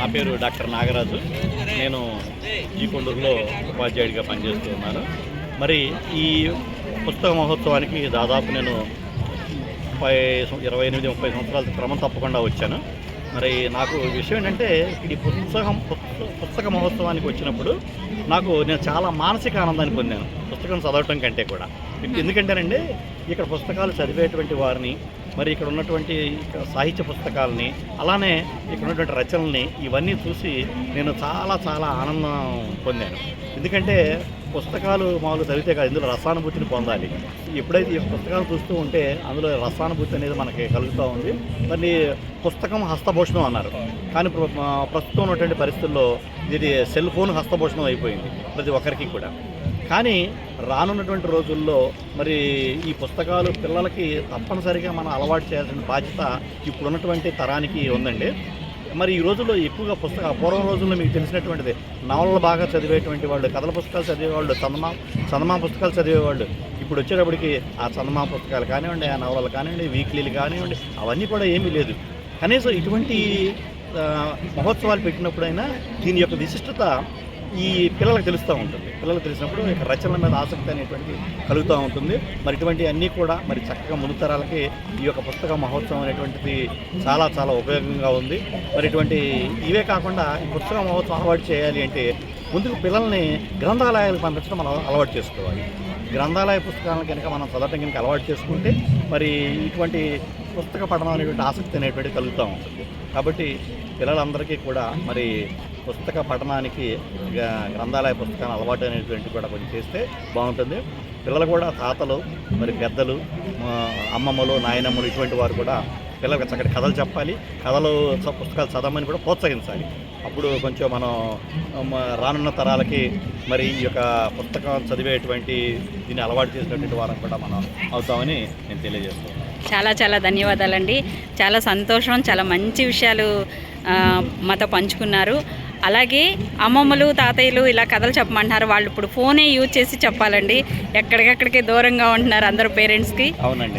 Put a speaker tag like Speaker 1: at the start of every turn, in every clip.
Speaker 1: నా పేరు డాక్టర్ నాగరాజు. నేను ఈ కొండూరులో ఉపాధ్యాయుడిగా పనిచేస్తూ ఉన్నాను. మరి ఈ పుస్తక మహోత్సవానికి దాదాపు నేను 28-30 సంవత్సరాల క్రమం తప్పకుండా వచ్చాను. మరి నాకు విషయం ఏంటంటే ఈ పుస్తక మహోత్సవానికి వచ్చినప్పుడు నేను చాలా మానసిక ఆనందాన్ని పొందాను, పుస్తకం చదవటం కంటే కూడా. ఎందుకంటేనండి ఇక్కడ పుస్తకాలు చదివేటువంటి వారిని, మరి ఇక్కడ ఉన్నటువంటి సాహిత్య పుస్తకాలని, అలానే ఇక్కడ ఉన్నటువంటి రచనల్ని ఇవన్నీ చూసి నేను చాలా చాలా ఆనందం పొందాను. ఎందుకంటే పుస్తకాలు మామూలు చదివితే కాదు, ఇందులో రసానుభూతిని పొందాలి. ఎప్పుడైతే ఈ పుస్తకాలు చూస్తూ ఉంటే అందులో రసానుభూతి అనేది మనకి కలుగుతూ ఉంది. మరి పుస్తకం హస్తభూషణం అన్నారు, కానీ ప్రస్తుతం ఉన్నటువంటి పరిస్థితుల్లో ఇది సెల్ ఫోన్ హస్తభూషణం అయిపోయింది ప్రతి ఒక్కరికి కూడా. కానీ రానున్నటువంటి రోజుల్లో మరి ఈ పుస్తకాలు పిల్లలకి తప్పనిసరిగా మనం అలవాటు చేయాల్సిన బాధ్యత ఇప్పుడున్నటువంటి తరానికి ఉందండి. మరి ఈ రోజుల్లో ఎక్కువగా పూర్వం రోజుల్లో మీకు తెలిసినటువంటిది నవలలు బాగా చదివేటువంటి వాళ్ళు, కథల పుస్తకాలు చదివేవాళ్ళు, చందమామ పుస్తకాలు చదివేవాళ్ళు. ఇప్పుడు వచ్చేటప్పటికి ఆ చందమామ పుస్తకాలు కానివ్వండి, ఆ నవలలు కానివ్వండి, వీక్లీలు కానివ్వండి, అవన్నీ కూడా ఏమీ లేదు. కనీసం ఇటువంటి మహోత్సవాలు పెట్టినప్పుడైనా దీని యొక్క విశిష్టత ఈ పిల్లలకు తెలుస్తూ ఉంటుంది. పిల్లలకు తెలిసినప్పుడు ఇక రచనల మీద ఆసక్తి అనేటువంటిది కలుగుతూ ఉంటుంది. మరి ఇటువంటి అన్నీ కూడా మరి చక్కగా ముందు తరాలకి ఈ యొక్క పుస్తక మహోత్సవం అనేటువంటిది చాలా చాలా ఉపయోగంగా ఉంది. మరి ఇటువంటి ఇవే కాకుండా ఈ పుస్తక మహోత్సవం అలవాటు చేయాలి అంటే ముందుకు పిల్లల్ని గ్రంథాలయాలకు పంపించడం మనం అలవాటు చేసుకోవాలి. గ్రంథాలయ పుస్తకాలను కనుక మనం చదవటం కనుక అలవాటు చేసుకుంటే మరి ఇటువంటి పుస్తక పఠనం అనేటువంటి ఆసక్తి అనేటువంటిది కలుగుతూ ఉంటుంది. కాబట్టి పిల్లలందరికీ కూడా మరి పుస్తక పఠనానికి గ్రంథాలయ పుస్తకాలు అలవాటు అనేటువంటి కూడా కొంచెం చేస్తే బాగుంటుంది. పిల్లలు కూడా తాతలు, మరి పెద్దలు, అమ్మమ్మలు, నాయనమ్మలు ఇటువంటి వారు కూడా పిల్లలకు చక్కటి కథలు చెప్పాలి, పుస్తకాలు చదవమని కూడా ప్రోత్సహించాలి. అప్పుడు కొంచెం మనం రానున్న తరాలకి మరి ఈ యొక్క పుస్తకం చదివేటువంటి దీన్ని అలవాటు చేసినటువంటి వారం కూడా మనం అవుతామని నేను తెలియజేస్తున్నాను.
Speaker 2: చాలా చాలా ధన్యవాదాలండి. చాలా సంతోషం, చాలా మంచి విషయాలు మాతో పంచుకున్నారు. అలాగే అమ్మమ్మలు, తాతయ్యలు ఇలా కథలు చెప్పమంటున్నారు. వాళ్ళు ఇప్పుడు ఫోనే యూజ్ చేసి చెప్పాలండి. ఎక్కడికెక్కడికి దూరంగా ఉంటున్నారు అందరూ పేరెంట్స్కి.
Speaker 1: అవునండి,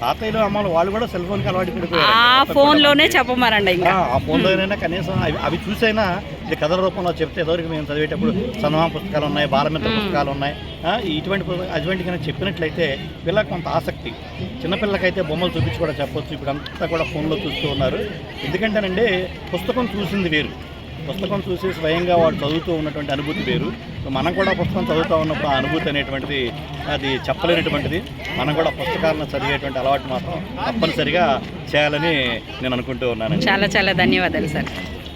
Speaker 1: తాతయ్యలు అమ్మలు వాళ్ళు కూడా సెల్ ఫోన్కి అలవాటు పడిపోయారు.
Speaker 2: ఆ ఫోన్లోనే చెప్పమనండి. ఇంకా
Speaker 1: ఆ ఫోన్లోనైనా కనీసం అవి చూసైనా ఇది కథల రూపంలో చెప్తే ఎదురుకి మేము చదివేటప్పుడు చందమామ పుస్తకాలు ఉన్నాయి, బాలమిత్ర పుస్తకాలు ఉన్నాయి, అటువంటి కనుక చెప్పినట్లయితే పిల్లలకు కొంత ఆసక్తి. చిన్నపిల్లలకైతే బొమ్మలు చూపించి కూడా చెప్పొచ్చు. ఇప్పుడు అంతా కూడా ఫోన్లో చూస్తూ ఉన్నారు. ఎందుకంటేనండి పుస్తకం చూసింది వేరు, పుస్తకం చూసి స్వయంగా వాడు చదువుతూ ఉన్నటువంటి అనుభూతి వేరు. మనం కూడా పుస్తకం చదువుతూ ఉన్నప్పుడు ఆ అనుభూతి అనేటువంటిది అది చెప్పలేనటువంటిది. మనం కూడా పుస్తకాలను చదివేటువంటి అలవాటు మాత్రం తప్పనిసరిగా చేయాలని నేను అనుకుంటూ ఉన్నాను.
Speaker 2: చాలా చాలా ధన్యవాదాలు సార్.